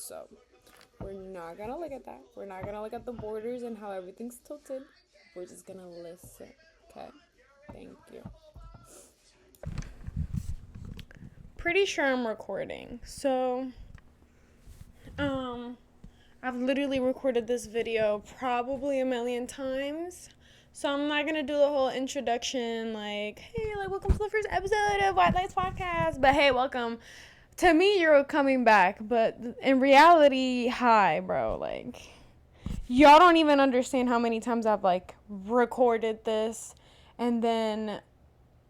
So we're not gonna look at that. We're not gonna look at the borders and how everything's tilted. We're just gonna listen. Okay? Thank you. Pretty sure I'm recording. So, I've literally recorded this video probably a million times. So I'm not gonna do the whole introduction like, hey, like, welcome to the first episode of White Lights Podcast. But hey, welcome. To me, you're coming back. But in reality, hi, bro. Like, y'all don't even understand how many times I've, like, recorded this and then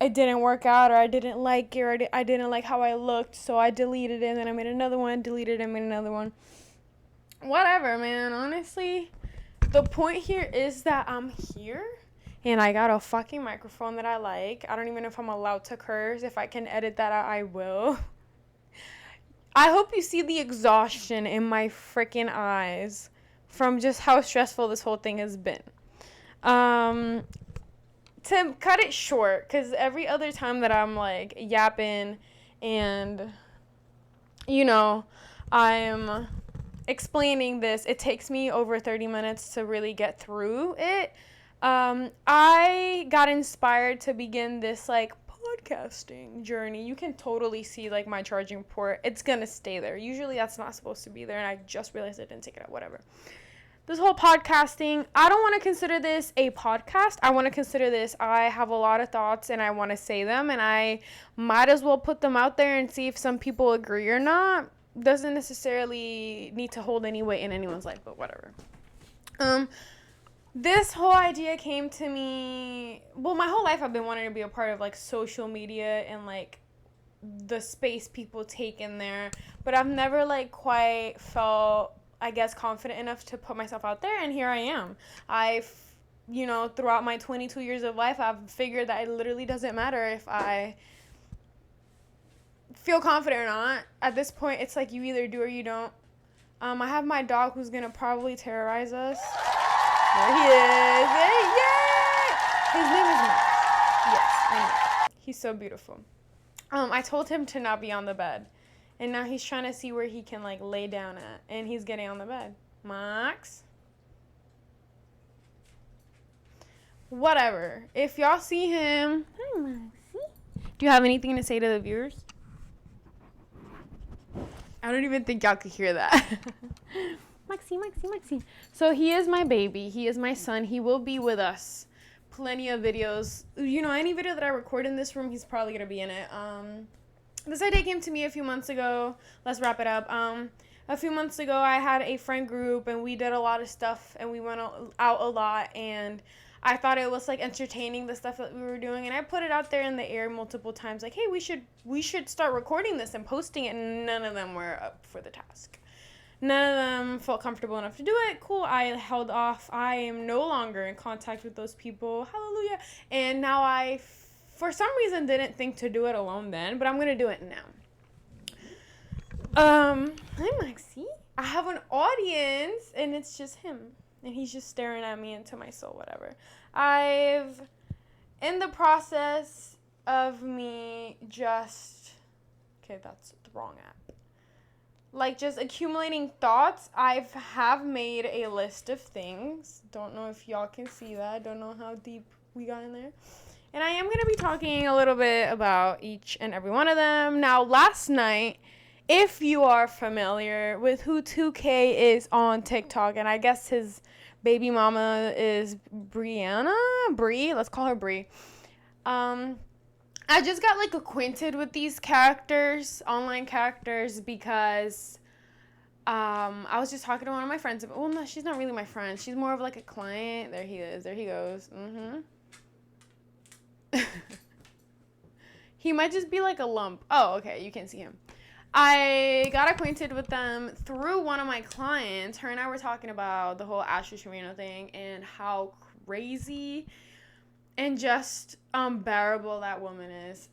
it didn't work out, or I didn't like it, or I didn't like how I looked, so I deleted it, and then I made another one, deleted it, and made another one. Whatever, man. Honestly, the point here is that I'm here and I got a fucking microphone that I like. I don't even know if I'm allowed to curse. If I can edit that out, I will. I hope you see the exhaustion in my freaking eyes from just how stressful this whole thing has been. To cut it short, because every other time that I'm like yapping and, you know, I'm explaining this, it takes me over 30 minutes to really get through it. I got inspired to begin this like podcasting journey. You can totally see like my charging port. It's gonna stay there. Usually that's not supposed to be there, and I just realized I didn't take it out. Whatever. This whole podcasting, I don't want to consider this a podcast. I want to consider this, I have a lot of thoughts and I want to say them, and I might as well put them out there and see if some people agree or not. Doesn't necessarily need to hold any weight in anyone's life, but whatever. This whole idea came to me, well, my whole life I've been wanting to be a part of like social media and like the space people take in there, but I've never like quite felt, I guess, confident enough to put myself out there, and here I am. Throughout my 22 years of life, I've figured that it literally doesn't matter if I feel confident or not. At this point, it's like you either do or you don't. I have my dog who's gonna probably terrorize us. There he is. Yay! His name is Max. Yes, I know. He's so beautiful. I told him to not be on the bed, and now he's trying to see where he can like lay down at, and he's getting on the bed. Max. Whatever. If y'all see him, hi Maxie. Do you have anything to say to the viewers? I don't even think y'all could hear that. Maxie. So he is my baby. He is my son. He will be with us. Plenty of videos. You know, any video that I record in this room, he's probably going to be in it. This idea came to me a few months ago. Let's wrap it up. A few months ago, I had a friend group, and we did a lot of stuff, and we went out a lot, and I thought it was like entertaining, the stuff that we were doing, and I put it out there in the air multiple times, like, hey, we should start recording this and posting it, and none of them were up for the task. None of them felt comfortable enough to do it. Cool, I held off. I am no longer in contact with those people. Hallelujah. And now I, for some reason, didn't think to do it alone then, but I'm going to do it now. Hi, Maxie. I have an audience, and it's just him. And he's just staring at me into my soul, whatever. In the process of me just, okay, that's the wrong app. Like, just accumulating thoughts, I have made a list of things. Don't know if y'all can see that. Don't know how deep we got in there. And I am going to be talking a little bit about each and every one of them. Now, last night, if you are familiar with who 2K is on TikTok, and I guess his baby mama is Brie. Let's call her Brie. I just got, like, acquainted with these characters, online characters, because I was just talking to one of my friends. Well, no, she's not really my friend. She's more of, like, a client. There he is. There he goes. He might just be, like, a lump. Oh, okay. You can see him. I got acquainted with them through one of my clients. Her and I were talking about the whole Trevino thing and how crazy and just unbearable that woman is.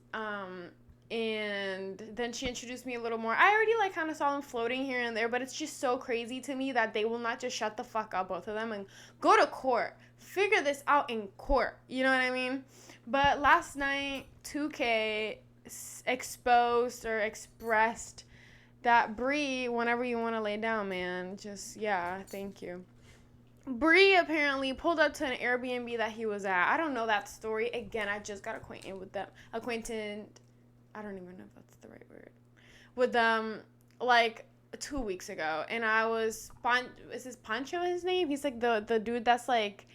And then she introduced me a little more. I already like kind of saw them floating here and there, but it's just so crazy to me that they will not just shut the fuck up, both of them, and go to court. Figure this out in court. You know what I mean? But last night, 2K exposed or expressed that Bree, whenever you want to lay down, man, just, yeah, thank you. Bree apparently pulled up to an Airbnb that he was at. I don't know that story. Again, I just got acquainted with them. I don't even know if that's the right word. With them, like, 2 weeks ago. And I was, is this Pancho his name? He's, like, the dude that's, like,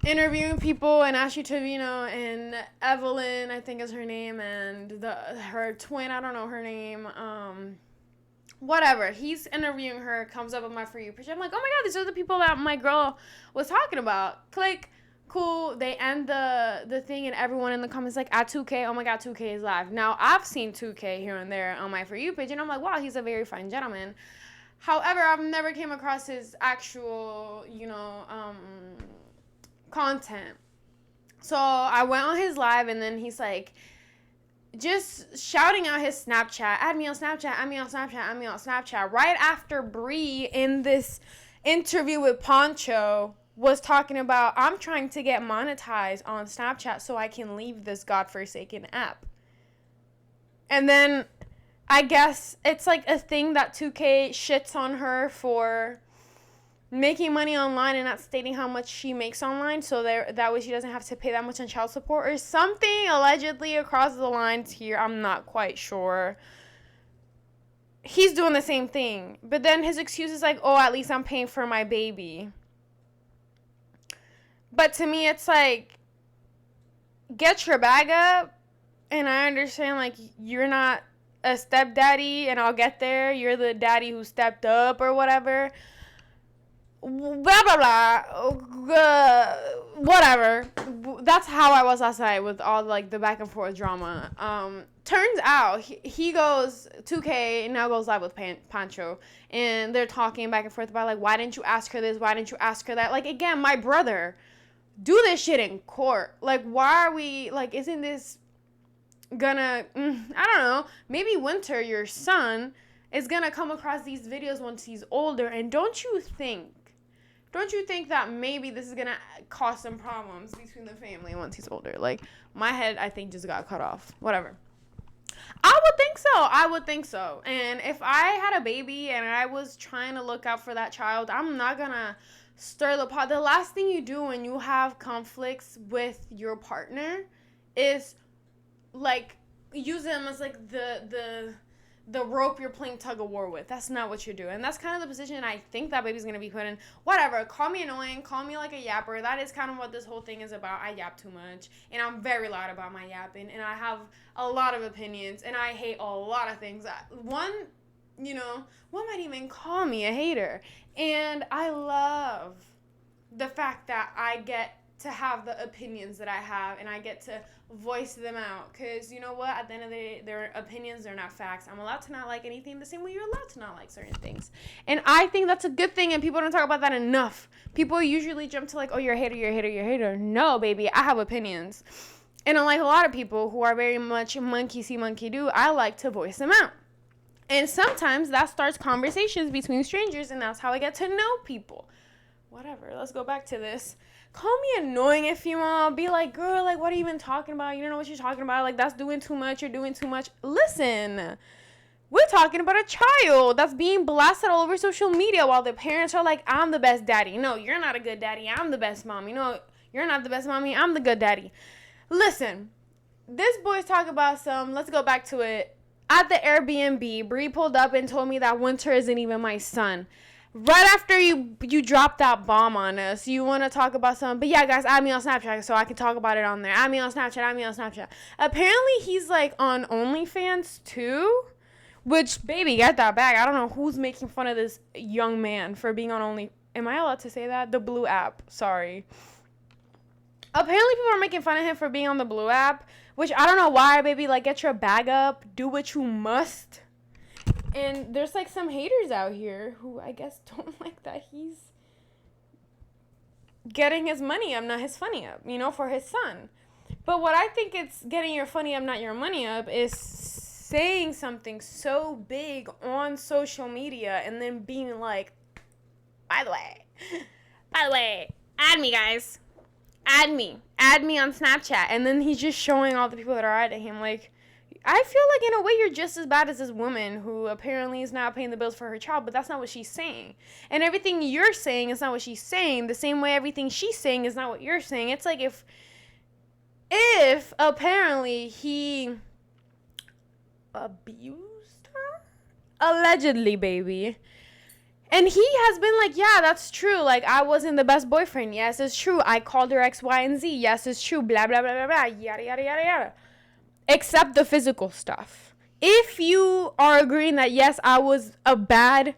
interviewing people, and Ashley Trevino and Evelyn, I think is her name, and her twin, I don't know her name, whatever. He's interviewing her, comes up on my For You page. I'm like, oh my god, these are the people that my girl was talking about. Click, cool. They end the thing, and everyone in the comments like, at 2K, oh my god, 2K is live. Now, I've seen 2K here and there on my For You page, and I'm like, wow, he's a very fine gentleman. However, I've never came across his actual, content. So I went on his live, and then he's like just shouting out his Snapchat, add me on Snapchat, add me on Snapchat, add me on Snapchat, right after Bree in this interview with Poncho was talking about, I'm trying to get monetized on Snapchat so I can leave this godforsaken app. And then I guess it's like a thing that 2K shits on her for making money online and not stating how much she makes online, so that way she doesn't have to pay that much on child support or something, allegedly across the lines here. I'm not quite sure. He's doing the same thing, but then his excuse is like, oh, at least I'm paying for my baby. But to me, it's like, get your bag up, and I understand, like, you're not a stepdaddy, and I'll get there. You're the daddy who stepped up or whatever. Blah blah blah, whatever. That's how I was last night with all like the back and forth drama. Turns out he goes 2K now goes live with Pancho, and they're talking back and forth about like, why didn't you ask her this? Why didn't you ask her that? Like, again, my brother, do this shit in court. Like, why are we like? Isn't this gonna? I don't know. Maybe Winter, your son, is gonna come across these videos once he's older, and don't you think that maybe this is going to cause some problems between the family once he's older? Like, my head, I think, just got cut off. Whatever. I would think so. And if I had a baby and I was trying to look out for that child, I'm not going to stir the pot. The last thing you do when you have conflicts with your partner is, like, use them as, like, the rope you're playing tug of war with. That's not what you're doing. And that's kind of the position I think that baby's going to be put in. Whatever. Call me annoying. Call me like a yapper. That is kind of what this whole thing is about. I yap too much. And I'm very loud about my yapping. And I have a lot of opinions. And I hate a lot of things. One might even call me a hater. And I love the fact that I get to have the opinions that I have, and I get to voice them out, because you know what, at the end of the day, they're opinions, they're not facts. I'm allowed to not like anything the same way you're allowed to not like certain things, and I think that's a good thing, and people don't talk about that enough. People usually jump to like, oh, you're a hater, you're a hater, you're a hater. No, baby, I have opinions, and unlike a lot of people who are very much monkey see, monkey do, I like to voice them out. And sometimes that starts conversations between strangers, and that's how I get to know people. Whatever, let's go back to this. Call me annoying if you want. Be like, girl, like, what are you even talking about? You don't know what you're talking about. Like, that's doing too much. You're doing too much. Listen, we're talking about a child that's being blasted all over social media while the parents are like, I'm the best daddy. No, you're not a good daddy. I'm the best mommy. No, you're not the best mommy. I'm the good daddy. Listen, this boy's talking about let's go back to it. At the Airbnb, Bree pulled up and told me that Winter isn't even my son. Right after you dropped that bomb on us, you want to talk about something. But yeah, guys, add me on Snapchat so I can talk about it on there. Add me on Snapchat, add me on Snapchat. Apparently, he's, like, on OnlyFans, too. Which, baby, get that bag. I don't know who's making fun of this young man for being on Only... Am I allowed to say that? The Blue app. Sorry. Apparently, people are making fun of him for being on the Blue app. Which, I don't know why, baby. Like, get your bag up. Do what you must. And there's, like, some haters out here who I guess don't like that he's getting his money up, not his funny up, for his son. But what I think it's getting your funny up, not your money up, is saying something so big on social media and then being like, by the way, add me, guys. Add me on Snapchat. And then he's just showing all the people that are adding him, like, I feel like in a way you're just as bad as this woman who apparently is not paying the bills for her child, but that's not what she's saying. And everything you're saying is not what she's saying. The same way everything she's saying is not what you're saying. It's like if apparently he abused her? Allegedly, baby. And he has been like, yeah, that's true. Like, I wasn't the best boyfriend. Yes, it's true. I called her X, Y, and Z. Yes, it's true. Blah, blah, blah, blah, blah. Yada, yada, yada, yada. Except the physical stuff. If you are agreeing that, yes, I was a bad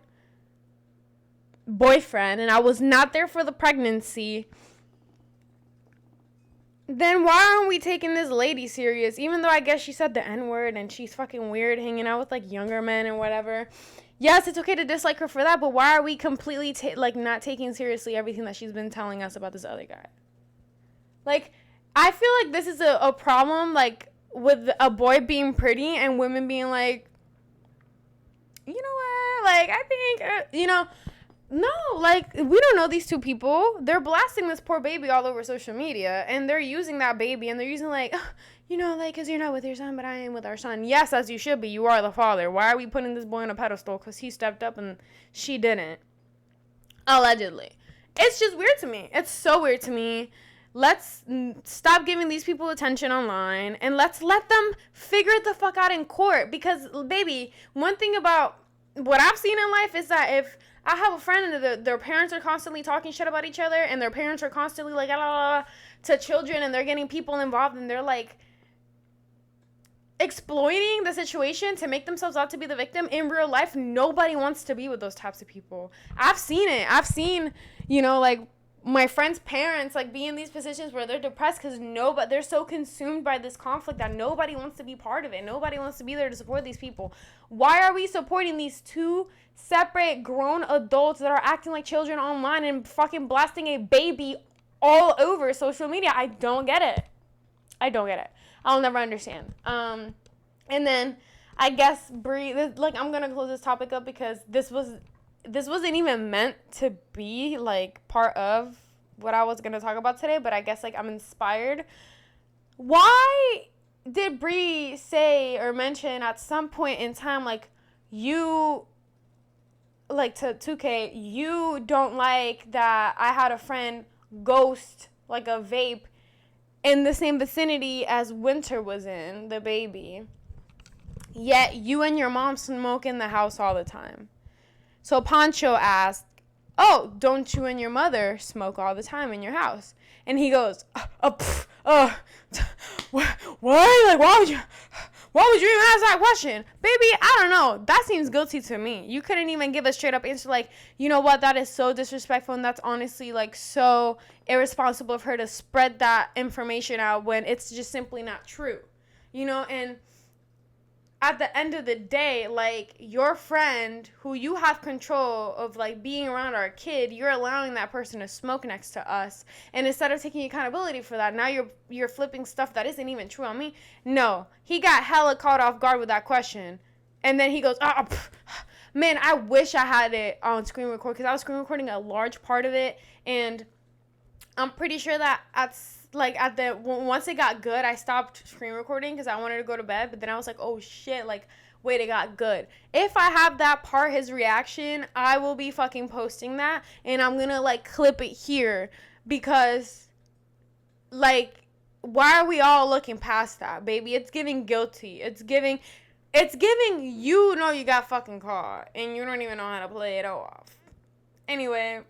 boyfriend and I was not there for the pregnancy, then why aren't we taking this lady serious? Even though I guess she said the N-word and she's fucking weird hanging out with, like, younger men and whatever. Yes, it's okay to dislike her for that, but why are we completely, not taking seriously everything that she's been telling us about this other guy? Like, I feel like this is a problem, like, with a boy being pretty and women being like, you know what, like, I think, no, like, we don't know these two people. They're blasting this poor baby all over social media, and they're using that baby, and they're using, like, because you're not with your son, but I am with our son. Yes, as you should be. You are the father. Why are we putting this boy on a pedestal? Because he stepped up and she didn't. Allegedly. It's just weird to me. It's so weird to me. Let's stop giving these people attention online, and let's let them figure it the fuck out in court. Because, baby, one thing about what I've seen in life is that if I have a friend and their parents are constantly talking shit about each other, and their parents are constantly like, to children, and they're getting people involved, and they're like exploiting the situation to make themselves out to be the victim, in real life, nobody wants to be with those types of people. I've seen it. I've seen, like, my friends' parents, like, be in these positions where they're depressed because they're so consumed by this conflict that nobody wants to be part of it. Nobody wants to be there to support these people. Why are we supporting these two separate grown adults that are acting like children online and fucking blasting a baby all over social media? I don't get it. I'll never understand. And then I guess Bree, I'm gonna close this topic up because this wasn't even meant to be, like, part of what I was going to talk about today, but I guess, like, I'm inspired. Why did Bree say or mention at some point in time, like, you, like, to 2K, you don't like that I had a friend ghost, like, a vape in the same vicinity as Winter was in, the baby, yet you and your mom smoke in the house all the time? So Pancho asked, oh, don't you and your mother smoke all the time in your house? And he goes, what? Like, why would you even ask that question? Baby, I don't know. That seems guilty to me. You couldn't even give a straight up answer like, you know what? That is so disrespectful, and that's honestly, like, so irresponsible of her to spread that information out when it's just simply not true. And at the end of the day, like, your friend who you have control of, like, being around our kid, you're allowing that person to smoke next to us. And instead of taking accountability for that, now you're flipping stuff that isn't even true on me. No, he got hella caught off guard with that question. And then he goes, man, I wish I had it on screen record because I was screen recording a large part of it. And I'm pretty sure that once it got good, I stopped screen recording because I wanted to go to bed. But then I was like, oh shit, like, wait, it got good. If I have that part, his reaction, I will be fucking posting that, and I'm gonna, like, clip it here because, like, why are we all looking past that, baby? It's giving guilty. It's giving you know you got fucking caught and you don't even know how to play it off. Anyway,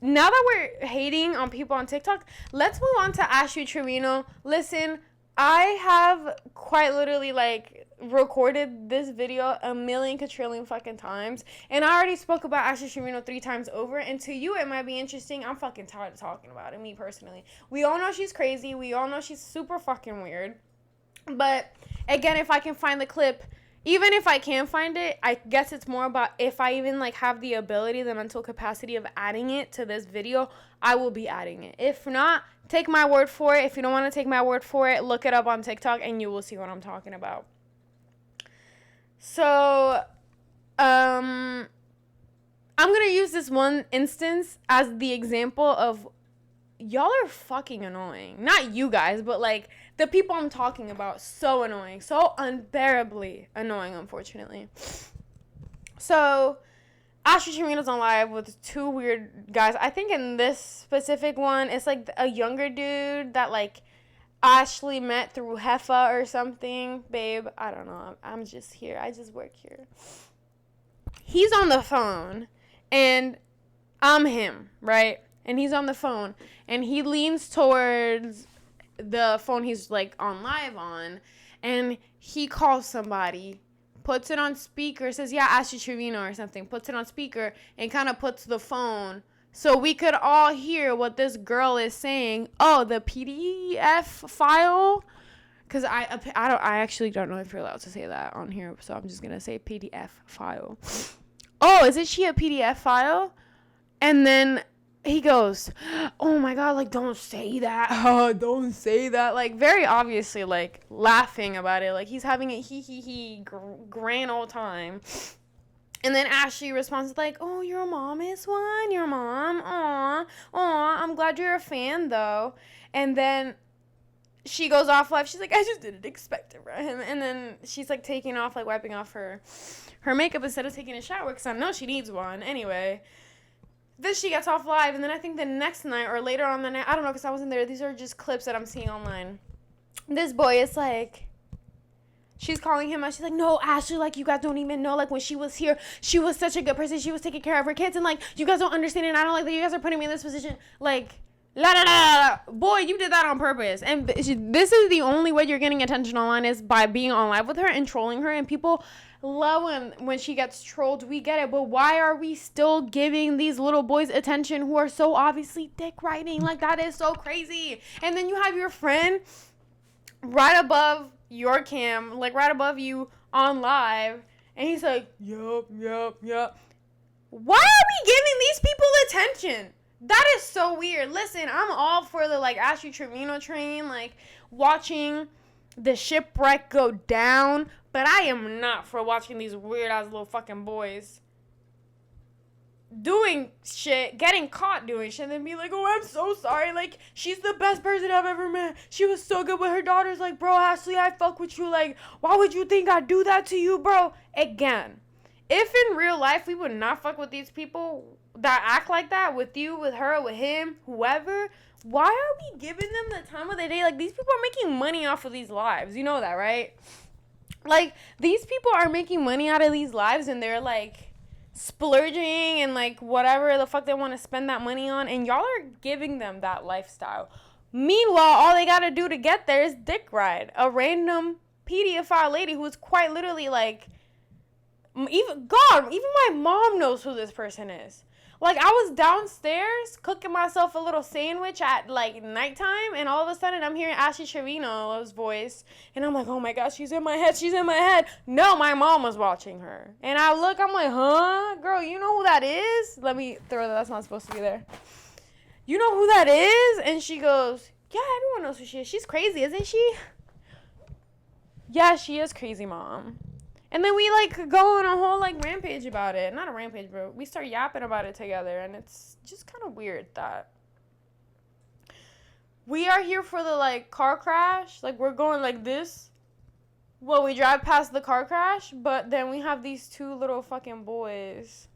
now that we're hating on people on TikTok, let's move on to Ashley Trevino. Listen, I have quite literally, like, recorded this video a million quadrillion fucking times, and I already spoke about Ashley Trevino 3 times over, and to you it might be interesting. I'm fucking tired of talking about it, me personally. We all know she's crazy. We all know she's super fucking weird. But, again, if I can find the clip, even if I can find it, I guess it's more about if I even, like, have the ability, the mental capacity of adding it to this video, I will be adding it. If not, take my word for it. If you don't want to take my word for it, look it up on TikTok and you will see what I'm talking about. So, I'm going to use this one instance as the example of y'all are fucking annoying. Not you guys, but, like, The people I'm talking about, so annoying. So unbearably annoying, unfortunately. So, Ashley Trevino's on live with two weird guys. I think in this specific one, it's like a younger dude that, like, Ashley met through Heffa or something. Babe, I don't know. I'm just here. I just work here. He's on the phone, and I'm him, right? And he's on the phone, and he leans towards the phone he's, like, on live on, and he calls somebody, puts it on speaker, says, yeah, Ashley Trevino or something, puts it on speaker, and kind of puts the phone so we could all hear what this girl is saying. Oh, the PDF file? Because I actually don't know if you're allowed to say that on here, so I'm just going to say PDF file. Oh, isn't she a PDF file? And then he goes, oh my God, like, don't say that. Oh, don't say that. Like, very obviously, like, laughing about it. Like, he's having a grand old time. And then Ashley responds like, oh, your mom is one? Your mom? Aw, I'm glad you're a fan, though. And then she goes off live. She's like, I just didn't expect it from him. And then she's, like, taking off, like, wiping off her makeup instead of taking a shower because I know she needs one. Anyway, then she gets off live, and then I think the next night or later on the night, I don't know because I wasn't there. These are just clips that I'm seeing online. This boy is like, she's calling him out. She's like, no, Ashley, like, you guys don't even know. Like, when she was here, she was such a good person. She was taking care of her kids, and, like, you guys don't understand it. And I don't like that you guys are putting me in this position. Like, la la la. Boy, you did that on purpose. And this is the only way you're getting attention online is by being on live with her and trolling her. And people love when she gets trolled. We get it. But why are we still giving these little boys attention who are so obviously dick riding? Like, that is so crazy. And then you have your friend right above your cam, like right above you on live, and he's like, yup. Why are we giving these people attention? That is so weird. Listen, I'm all for the, like, Ashley Trevino train, like, watching the shipwreck go down, but I am not for watching these weird-ass little fucking boys doing shit, getting caught doing shit, and then be like, oh, I'm so sorry, like, she's the best person I've ever met, she was so good with her daughters, like, bro, Ashley, I fuck with you, like, why would you think I'd do that to you, bro? Again, if in real life we would not fuck with these people that act like that, with you, with her, with him, whoever, why are we giving them the time of the day? Like, these people are making money off of these lives, you know that, right? Like, these people are making money out of these lives, and they're, like, splurging and, like, whatever the fuck they want to spend that money on, and y'all are giving them that lifestyle. Meanwhile, all they gotta do to get there is dick ride a random pedophile lady who's quite literally, like, even my mom knows who this person is. Like, I was downstairs cooking myself a little sandwich at, like, nighttime, and all of a sudden I'm hearing Ashley Trevino's voice, and I'm like, oh my gosh, she's in my head. No, my mom was watching her. And I look, I'm like, huh? Girl, you know who that is? Let me throw that. That's not supposed to be there. You know who that is? And she goes, yeah, everyone knows who she is. She's crazy, isn't she? Yeah, she is crazy, Mom. And then we, like, go on a whole, like, rampage about it. Not a rampage, but we start yapping about it together. And it's just kind of weird that we are here for the, like, car crash. Like, we're going like this. Well, we drive past the car crash. But then we have these two little fucking boys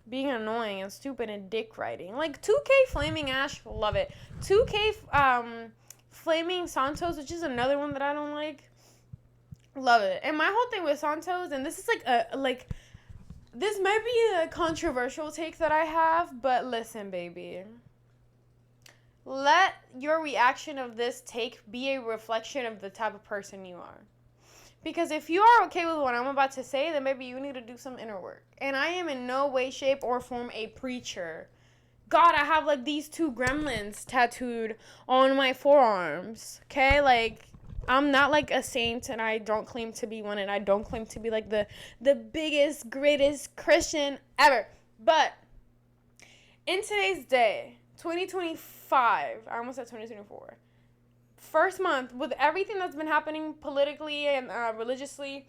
being annoying and stupid and dick riding. Like, 2K Flaming Ash, love it. 2K Flaming Santos, which is another one that I don't like. Love it. And my whole thing with Santos, and this is this might be a controversial take that I have, but listen, baby. Let your reaction of this take be a reflection of the type of person you are. Because if you are okay with what I'm about to say, then maybe you need to do some inner work. And I am in no way, shape, or form a preacher. God, I have, like, these two gremlins tattooed on my forearms. Okay? Like, I'm not, like, a saint, and I don't claim to be one, and I don't claim to be, like, the biggest, greatest Christian ever. But in today's day, 2025, I almost said 2024, first month, with everything that's been happening politically and religiously,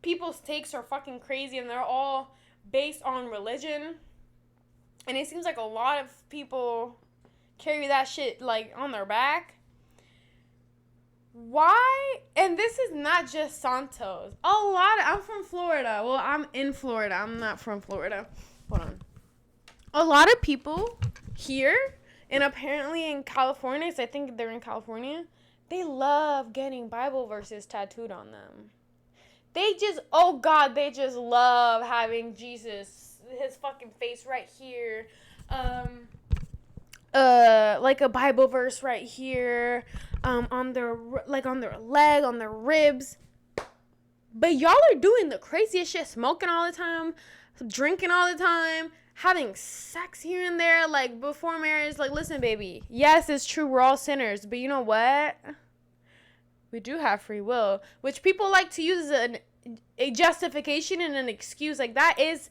people's takes are fucking crazy, and they're all based on religion. And it seems like a lot of people carry that shit, like, on their back. Why? And this is not just Santos. I'm from Florida. Well, I'm in Florida. I'm not from Florida. Hold on. A lot of people here, and apparently in California, 'cause I think they're in California, they love getting Bible verses tattooed on them. They just, oh God, they just love having Jesus, his fucking face right here. Like a Bible verse right here, on their leg, on their ribs. But y'all are doing the craziest shit, smoking all the time, drinking all the time, having sex here and there, like before marriage. Like, listen, baby, yes, it's true, we're all sinners, but you know what? We do have free will, which people like to use as a justification and an excuse. Like, that is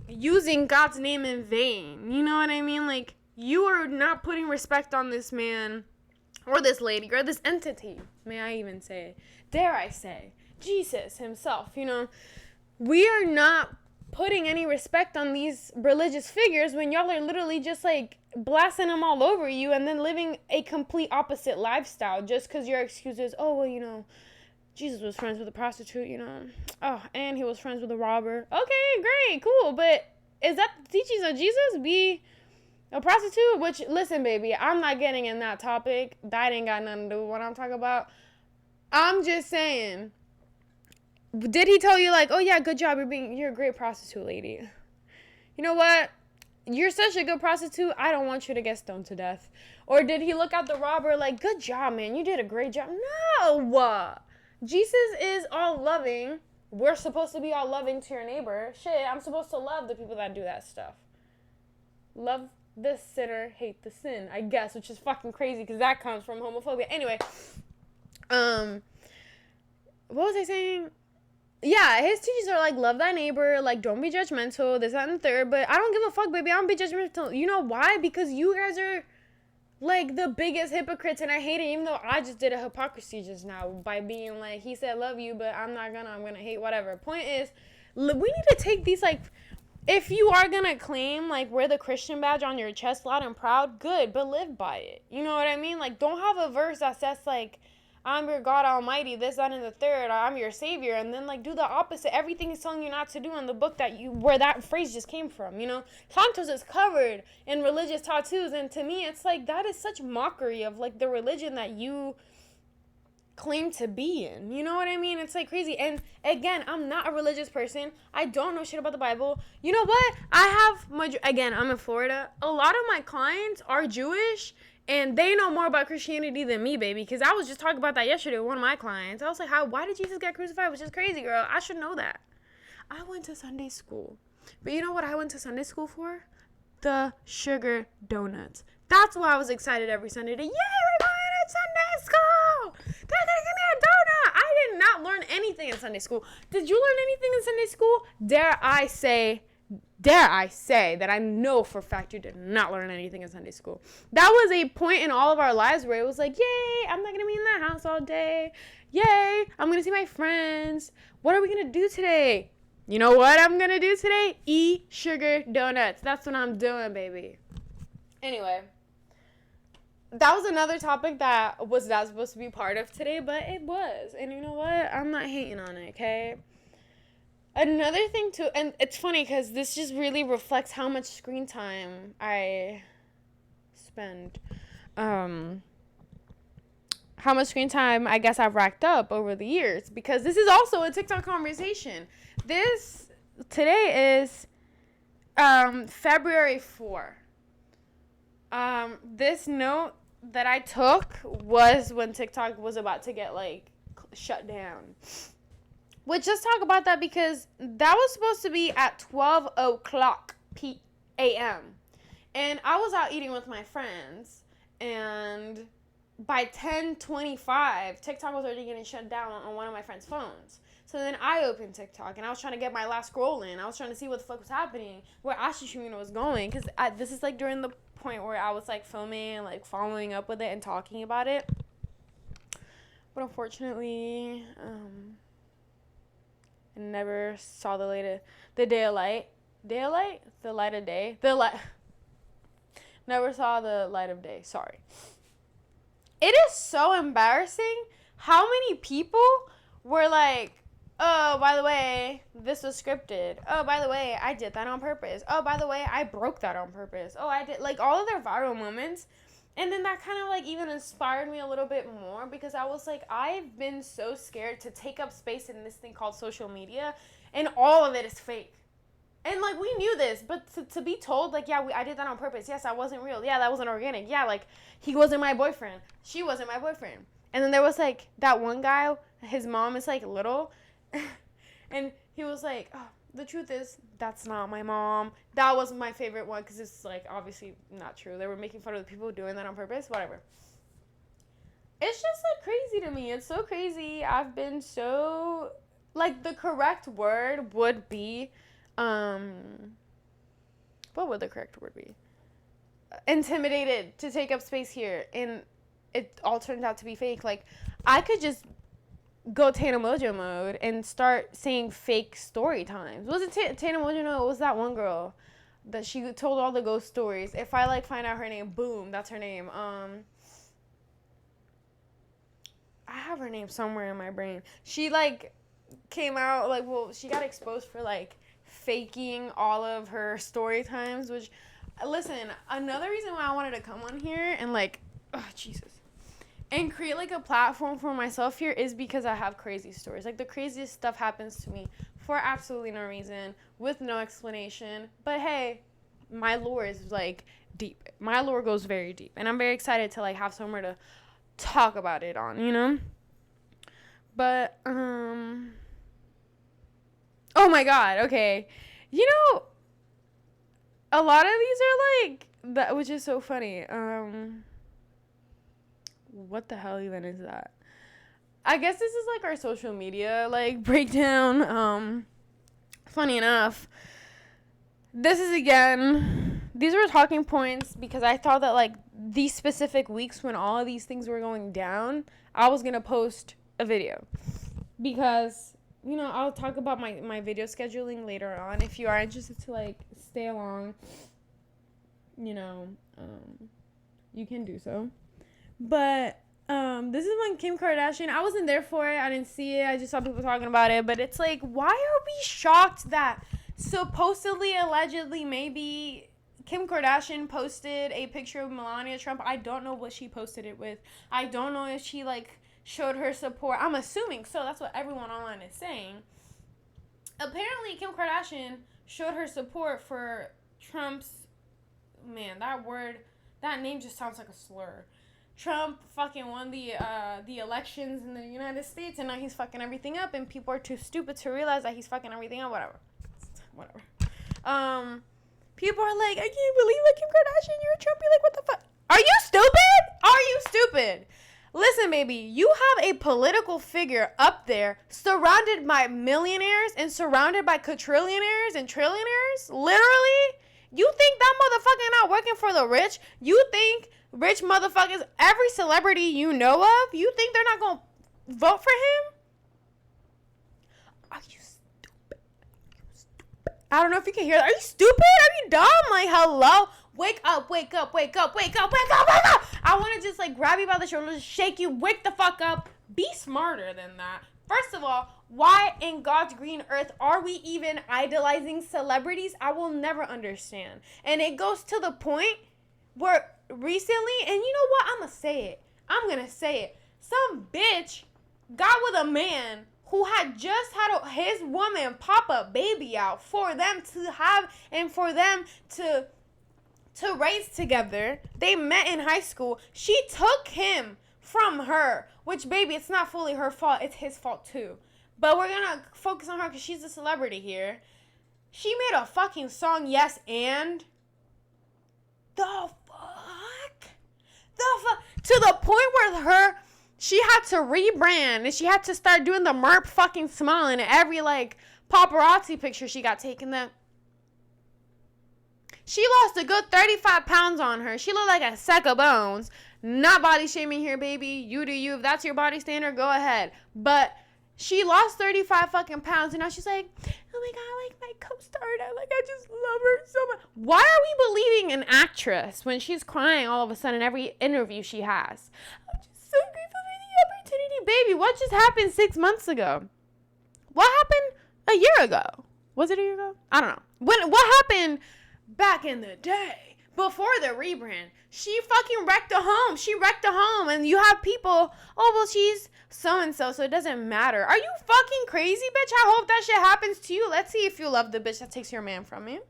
using God's name in vain. You know what I mean? Like, you are not putting respect on this man or this lady or this entity, may I even say. Dare I say, Jesus himself, you know. We are not putting any respect on these religious figures when y'all are literally just like blasting them all over you and then living a complete opposite lifestyle just because your excuse is, oh, well, you know, Jesus was friends with a prostitute, you know. Oh, and he was friends with a robber. Okay, great, cool. But is that the teachings of Jesus? Be a prostitute? Which, listen, baby, I'm not getting in that topic. That ain't got nothing to do with what I'm talking about. I'm just saying, did he tell you, like, oh, yeah, good job, you're a great prostitute, lady? You know what? You're such a good prostitute, I don't want you to get stoned to death. Or did he look at the robber like, good job, man, you did a great job? No! Jesus is all loving. We're supposed to be all loving to your neighbor. Shit, I'm supposed to love the people that do that stuff. Love the sinner, hate the sin, I guess, which is fucking crazy because that comes from homophobia. Anyway, what was I saying? Yeah, his teachings are like, love thy neighbor, like, don't be judgmental, this, that, and the third. But I don't give a fuck, baby. I don't be judgmental. You know why? Because you guys are like the biggest hypocrites, and I hate it, even though I just did a hypocrisy just now by being like, he said love you, but I'm gonna hate, whatever. Point is, we need to take these, like, if you are gonna claim, like, wear the Christian badge on your chest loud and proud, good, but live by it. You know what I mean? Like, don't have a verse that says, like, I'm your God Almighty, this, that, and the third, or I'm your Savior, and then, like, do the opposite. Everything is telling you not to do in the book where that phrase just came from, you know? Santos is covered in religious tattoos, and to me, it's like, that is such mockery of, like, the religion that you claim to be in. You know what I mean? It's, like, crazy. And, again, I'm not a religious person. I don't know shit about the Bible. You know what? Again, I'm in Florida. A lot of my clients are Jewish, and they know more about Christianity than me, baby, because I was just talking about that yesterday with one of my clients. I was like, why did Jesus get crucified? Which is crazy, girl. I should know that. I went to Sunday school. But you know what I went to Sunday school for? The sugar donuts. That's why I was excited every Sunday to, yay, we're going to Sunday school. They're going to give me a donut. I did not learn anything in Sunday school. Did you learn anything in Sunday school? Dare I say that I know for a fact you did not learn anything in Sunday school. That was a point in all of our lives where it was like, yay, I'm not going to be in that house all day. Yay, I'm going to see my friends. What are we going to do today? You know what I'm going to do today? Eat sugar donuts. That's what I'm doing, baby. Anyway, that was another topic that was not supposed to be part of today, but it was. And you know what? I'm not hating on it, okay? Another thing, too, and it's funny because this just really reflects how much screen time I spend. How much screen time I guess I've racked up over the years. Because this is also a TikTok conversation. Today is February 4. This note that I took was when TikTok was about to get, like, shut down. Which, let's talk about that because that was supposed to be at 12 o'clock a.m. And I was out eating with my friends, and by 10:25, TikTok was already getting shut down on one of my friends' phones. So then I opened TikTok, and I was trying to get my last scroll in. I was trying to see what the fuck was happening, where Ashley Trevino was going, because this is, like, during the point where I was, like, filming and, like, following up with it and talking about it. But unfortunately, never saw the light of day. Never saw the light of day. Sorry. it is so embarrassing how many people were like, oh, by the way, this was scripted. Oh, by the way, I did that on purpose. Oh, by the way, I broke that on purpose. Oh, I did, like, all of their viral moments. And then that kind of, like, even inspired me a little bit more because I was like, I've been so scared to take up space in this thing called social media, and all of it is fake. And, like, we knew this, but to be told, like, yeah, I did that on purpose. Yes, I wasn't real. Yeah, that wasn't organic. Yeah, like, he wasn't my boyfriend. She wasn't my boyfriend. And then there was, like, that one guy, his mom is, like, little. And he was like, oh, the truth is, that's not my mom. That was my favorite one because it's, like, obviously not true. They were making fun of the people doing that on purpose. Whatever. It's just, like, crazy to me. It's so crazy. I've been so, like, the correct word would be, what would the correct word be? Intimidated to take up space here. And it all turned out to be fake. Like, I could just go Tana Mojo mode and start saying fake story times. Was it Tana Mojo? No, it was that one girl that she told all the ghost stories. If I, like, find out her name, boom, that's her name. I have her name somewhere in my brain. She, like, came out, like, well, she got exposed for, like, faking all of her story times, which, listen, another reason why I wanted to come on here and, like, oh, Jesus, and create, like, a platform for myself here is because I have crazy stories. Like, the craziest stuff happens to me for absolutely no reason, with no explanation. But, hey, my lore is, like, deep. My lore goes very deep. And I'm very excited to, like, have somewhere to talk about it on, you know? But, oh, my God, okay. You know, a lot of these are, like, that, which is so funny. What the hell even is that? I guess this is, like, our social media, like, breakdown. Funny enough, this is, again, these were talking points because I thought that, like, these specific weeks when all of these things were going down, I was gonna post a video because, you know, I'll talk about my video scheduling later on. If you are interested to, like, stay along, you know, you can do so. But this is when Kim Kardashian, I wasn't there for it. I didn't see it. I just saw people talking about it. But it's like, why are we shocked that supposedly, allegedly, maybe Kim Kardashian posted a picture of Melania Trump? I don't know what she posted it with. I don't know if she, like, showed her support. I'm assuming so. That's what everyone online is saying. Apparently, Kim Kardashian showed her support for Trump's, man, that name just sounds like a slur. Trump fucking won the elections in the United States, and now he's fucking everything up, and people are too stupid to realize that he's fucking everything up. Whatever. People are like, I can't believe, like, Kim Kardashian, you're a Trumpy. Like, what the fuck? Are you stupid? Are you stupid? Listen, baby, you have a political figure up there surrounded by millionaires and surrounded by quadrillionaires and trillionaires. Literally, you think that motherfucker not working for the rich? You think rich motherfuckers, every celebrity you know of, you think they're not going to vote for him? Are you stupid? I don't know if you can hear that. Are you stupid? Are you dumb? Like, hello? Wake up, wake up, wake up, wake up, wake up, wake up. I want to just, like, grab you by the shoulders, shake you, wake the fuck up. Be smarter than that. First of all, why in God's green earth are we even idolizing celebrities? I will never understand. And it goes to the point where recently, and you know what? I'm going to say it. Some bitch got with a man who had just had his woman pop a baby out for them to have and for them to raise together. They met in high school. She took him from her, which, baby, it's not fully her fault. It's his fault, too. But we're going to focus on her because she's a celebrity here. She made a fucking song, Yes, and the fuck? To the point where she had to rebrand and she had to start doing the merp fucking smile in every, like, paparazzi picture she got taken. That she lost a good 35 pounds on her. She looked like a sack of bones. Not body shaming here, baby. You do you. If that's your body standard, go ahead. But She lost 35 fucking pounds, and now she's like, oh my god, like my co-star, I just love her so much. Why are we believing an actress when she's crying all of a sudden in every interview she has? I'm just so grateful for the opportunity, baby. What just happened 6 months ago? What happened a year ago? Was it a year ago? I don't know. What happened back in the day before the rebrand? She fucking wrecked a home. She wrecked a home, and you have people, oh, well, she's so-and-so, so it doesn't matter. Are you fucking crazy, bitch? I hope that shit happens to you. Let's see if you love the bitch that takes your man from you.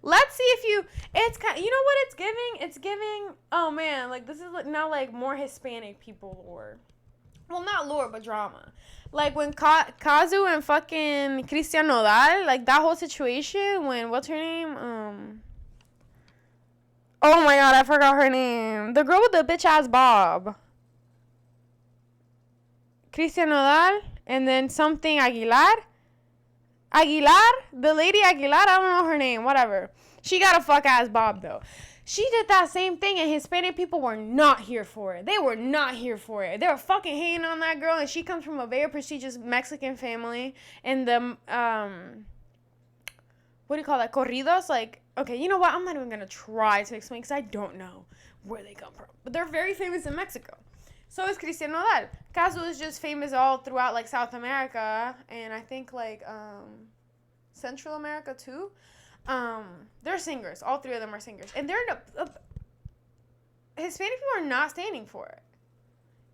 Let's see if you, it's kind, you know what it's giving? It's giving, oh man, like this is now like more Hispanic people lore. Well, not lore, but drama. Like when Kazu and fucking Cristian Nodal, like that whole situation when, what's her name? Oh my god, I forgot her name. The girl with the bitch ass bob. Cristian Nodal, and then something Aguilar, the lady Aguilar, I don't know her name, whatever. She got a fuck ass bob though. She did that same thing, and Hispanic people were not here for it. They were not here for it. They were fucking hating on that girl, and she comes from a very prestigious Mexican family. And the, what do you call that? Corridos? Like, okay, you know what? I'm not even going to try to explain because I don't know where they come from. But they're very famous in Mexico. So is Cristian Nodal. Caso is just famous all throughout, like, South America. And I think, like, Central America, too. They're singers. All three of them are singers. And they're Hispanic people are not standing for it.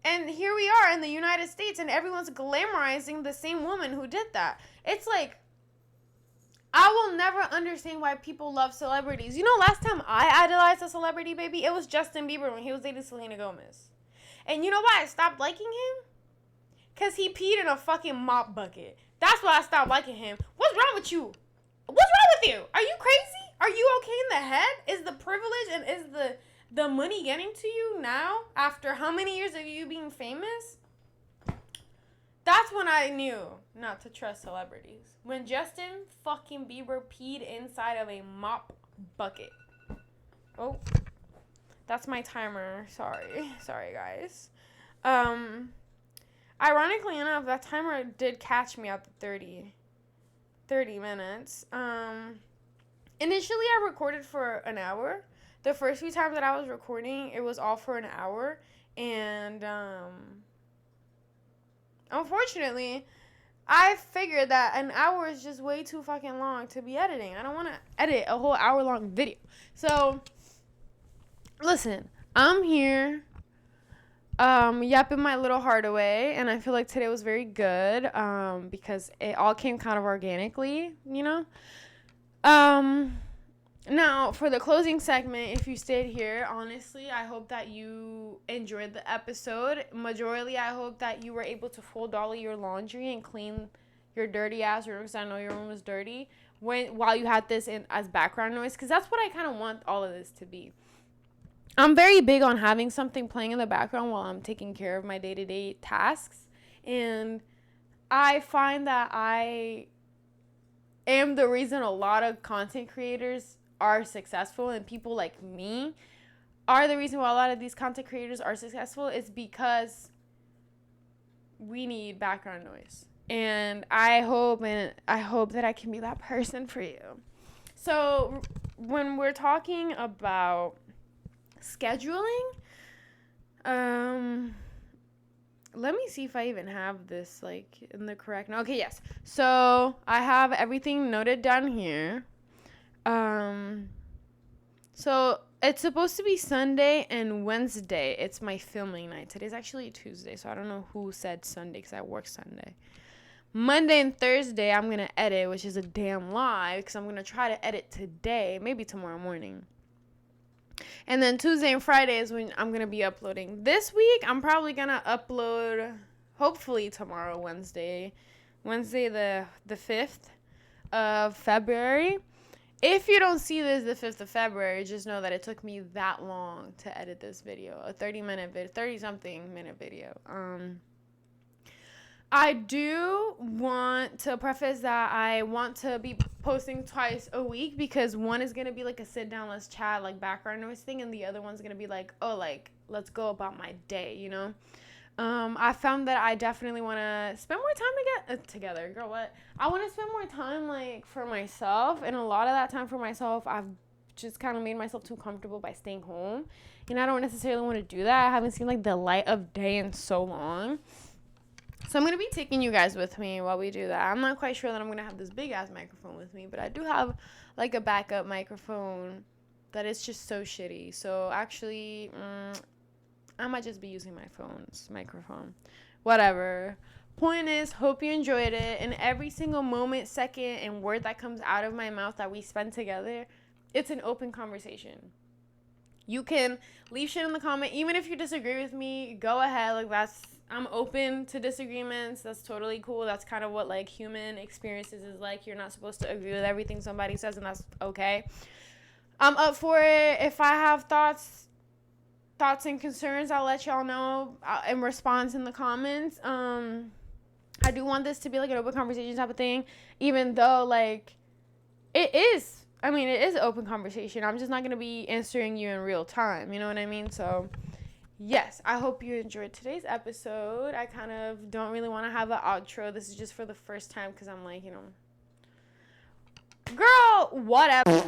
And here we are in the United States, and everyone's glamorizing the same woman who did that. It's like, I will never understand why people love celebrities. You know, last time I idolized a celebrity, baby, it was Justin Bieber when he was dating Selena Gomez. And you know why I stopped liking him? Because he peed in a fucking mop bucket. That's why I stopped liking him. What's wrong with you? What's wrong with you? Are you crazy? Are you okay in the head? Is the privilege and is the money getting to you now? After how many years of you being famous? That's when I knew not to trust celebrities. When Justin fucking Bieber peed inside of a mop bucket. Oh, that's my timer. Sorry guys. Ironically enough, that timer did catch me at the 30 minutes. Initially I recorded for an hour. The first few times that I was recording, it was all for an hour. And, unfortunately, I figured that an hour is just way too fucking long to be editing. I don't want to edit a whole hour-long video. So, listen, I'm here, yapping my little heart away, and I feel like today was very good, because it all came kind of organically, you know? Now, for the closing segment, if you stayed here, honestly, I hope that you enjoyed the episode. Majorly, I hope that you were able to fold all of your laundry and clean your dirty ass room, because I know your room was dirty, while you had this in as background noise, because that's what I kind of want all of this to be. I'm very big on having something playing in the background while I'm taking care of my day-to-day tasks, and I find that I am the reason a lot of content creators are successful, and people like me are the reason why a lot of these content creators are successful. Is because we need background noise, and I hope that I can be that person for you. So when we're talking about scheduling, let me see if I even have this like in the correct. Okay, yes. So I have everything noted down here. So it's supposed to be Sunday and Wednesday. It's my filming night. Today's actually Tuesday, so I don't know who said Sunday because I work Sunday. Monday and Thursday, I'm going to edit, which is a damn lie because I'm going to try to edit today, maybe tomorrow morning. And then Tuesday and Friday is when I'm going to be uploading. This week, I'm probably going to upload, hopefully tomorrow, Wednesday the 5th of February. If you don't see this the 5th of February, just know that it took me that long to edit this video, a 30-something minute video. I do want to preface that I want to be posting twice a week because one is going to be like a sit down, let's chat, like background noise thing, and the other one's going to be like, oh, like, let's go about my day, you know? I found that I definitely want to spend more time together. Girl, what? I want to spend more time, like, for myself. And a lot of that time for myself, I've just kind of made myself too comfortable by staying home. And I don't necessarily want to do that. I haven't seen, like, the light of day in so long. So I'm going to be taking you guys with me while we do that. I'm not quite sure that I'm going to have this big-ass microphone with me. But I do have, like, a backup microphone that is just so shitty. So, actually... I might just be using my phone's microphone. Whatever. Point is, hope you enjoyed it. And every single moment, second, and word that comes out of my mouth that we spend together, it's an open conversation. You can leave shit in the comment. Even if you disagree with me, go ahead. Like, I'm open to disagreements. That's totally cool. That's kind of what, like, human experiences is like. You're not supposed to agree with everything somebody says, and that's okay. I'm up for it. If I have thoughts and concerns, I'll let y'all know in response in the comments. I do want this to be like an open conversation type of thing, even though, like, it is an open conversation. I'm just not going to be answering you in real time, you know what I mean? So yes, I hope you enjoyed today's episode. I kind of don't really want to have an outro. This is just for the first time because I'm like, girl, whatever.